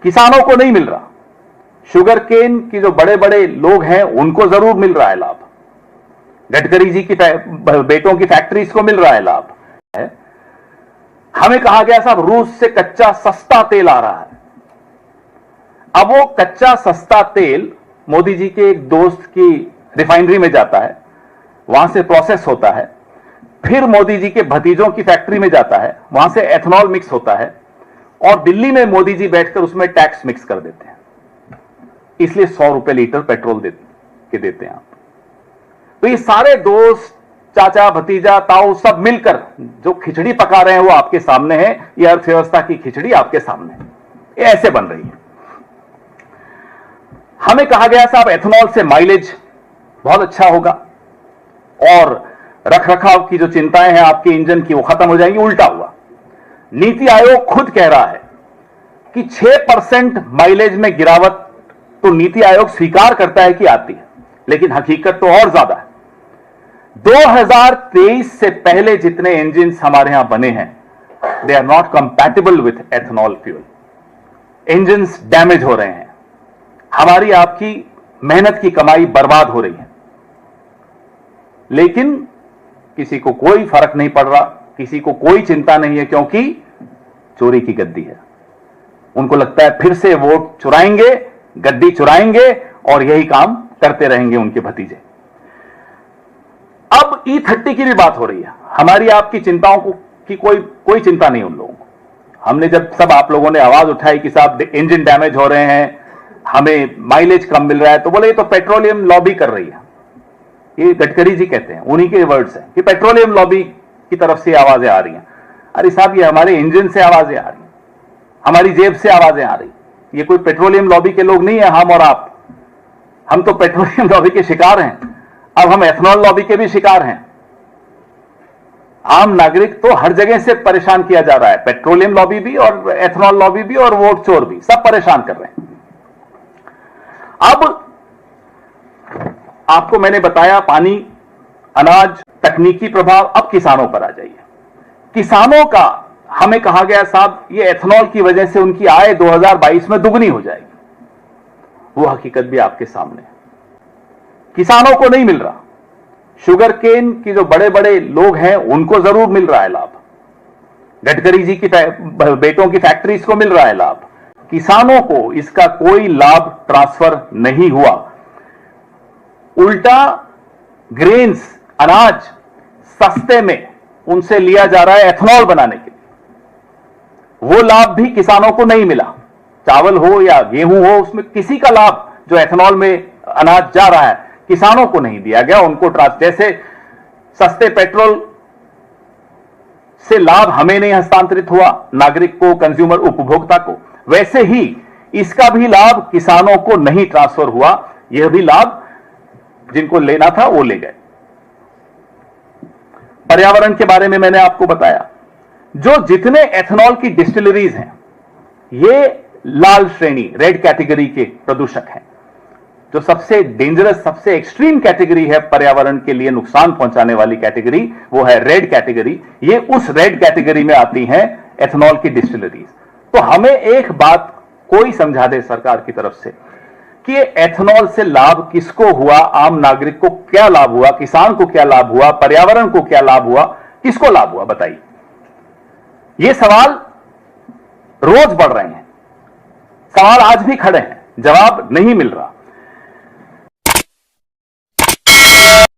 किसानों को नहीं मिल रहा। शुगर केन की जो बड़े बड़े लोग हैं उनको जरूर मिल रहा है लाभ, गडकरी जी की बेटों की फैक्ट्रीज को मिल रहा है लाभ। हमें कहा गया साहब रूस से कच्चा सस्ता तेल आ रहा है। अब वो कच्चा सस्ता तेल मोदी जी के एक दोस्त की रिफाइनरी में जाता है, वहां से प्रोसेस होता है, फिर मोदी जी के भतीजों की फैक्ट्री में जाता है, वहां से एथनॉल मिक्स होता है और दिल्ली में मोदी जी बैठकर उसमें टैक्स मिक्स कर देते हैं। इसलिए 100 रुपए लीटर पेट्रोल देते हैं आप। तो ये सारे दोस्त, चाचा, भतीजा, ताऊ सब मिलकर जो खिचड़ी पका रहे हैं वो आपके सामने है। ये अर्थव्यवस्था की खिचड़ी आपके सामने है, ये ऐसे बन रही है। हमें कहा गया साहब एथेनॉल से माइलेज बहुत अच्छा होगा और रखरखाव की जो चिंताएं हैं आपके इंजन की वो खत्म हो जाएंगी। उल्टा हुआ, नीति आयोग खुद कह रहा है कि 6% माइलेज में गिरावट तो नीति आयोग स्वीकार करता है कि आती है, लेकिन हकीकत तो और ज्यादा है। 2023 से पहले जितने इंजन हमारे यहां बने हैं, they are not compatible with ethanol fuel. Engine damage हो रहे हैं, हमारी आपकी मेहनत की कमाई बर्बाद हो रही है, लेकिन किसी को कोई फर्क नहीं पड़ रहा, किसी को कोई चिंता नहीं है, क्योंकि चोरी की गद्दी है। उनको लगता है फिर से वोट चुराएंगे, गद्दी चुराएंगे और यही काम करते रहेंगे उनके भतीजे। अब E30 की भी बात हो रही है। हमारी आपकी चिंताओं की कोई चिंता नहीं उन लोगों को। हमने जब सब आप लोगों ने आवाज उठाई कि साहब इंजन डैमेज हो रहे हैं, हमें माइलेज कम मिल रहा है, तो बोले ये तो पेट्रोलियम लॉबी कर रही है। ये गडकरी जी कहते हैं, उन्हीं के वर्ड्स हैं कि पेट्रोलियम लॉबी की तरफ से आवाजें आ रही हैं। अरे साहब, ये हमारे इंजन से आवाजें आ रही हैं, हमारी जेब से आवाजें आ रही। ये कोई पेट्रोलियम लॉबी के लोग नहीं है हम और आप। हम तो पेट्रोलियम लॉबी के शिकार हैं, अब हम एथेनॉल लॉबी के भी शिकार हैं। आम नागरिक तो हर जगह से परेशान किया जा रहा है, पेट्रोलियम लॉबी भी और एथेनॉल लॉबी भी और वोट चोर भी, सब परेशान कर रहे हैं। अब आपको मैंने बताया पानी, अनाज, तकनीकी प्रभाव। अब किसानों पर आ जाइए। किसानों का हमें कहा गया साहब ये एथेनॉल की वजह से उनकी आय 2022 में दुगनी हो जाएगी। वो हकीकत भी आपके सामने है। किसानों को नहीं मिल रहा। शुगर केन की जो बड़े बड़े लोग हैं उनको जरूर मिल रहा है लाभ, गडकरी जी की बेटों की फैक्ट्रीज को मिल रहा है लाभ। किसानों को इसका कोई लाभ ट्रांसफर नहीं हुआ। उल्टा ग्रेन्स, अनाज सस्ते में उनसे लिया जा रहा है एथेनॉल बनाने के लिए। वो लाभ भी किसानों को नहीं मिला। चावल हो या गेहूं हो, उसमें किसी का लाभ जो एथेनॉल में अनाज जा रहा है किसानों को नहीं दिया गया। उनको जैसे सस्ते पेट्रोल से लाभ हमें नहीं हस्तांतरित हुआ, नागरिक को, कंज्यूमर, उपभोक्ता को, वैसे ही इसका भी लाभ किसानों को नहीं ट्रांसफर हुआ। यह भी लाभ जिनको लेना था वो ले गए। पर्यावरण के बारे में मैंने आपको बताया। जो जितने एथेनॉल की डिस्टिलरीज हैं ये लाल श्रेणी, रेड कैटेगरी के प्रदूषक हैं। जो सबसे डेंजरस, सबसे एक्सट्रीम कैटेगरी है पर्यावरण के लिए नुकसान पहुंचाने वाली कैटेगरी, वो है रेड कैटेगरी। ये उस रेड कैटेगरी में आती हैं एथेनॉल की डिस्टिलरीज। तो हमें एक बात कोई समझा दे सरकार की तरफ से कि एथेनॉल से लाभ किसको हुआ, आम नागरिक को क्या लाभ हुआ, किसान को क्या लाभ हुआ, पर्यावरण को क्या लाभ हुआ, किसको लाभ हुआ, बताइए। ये सवाल रोज बढ़ रहे हैं, सवाल आज भी खड़े हैं, जवाब नहीं मिल रहा।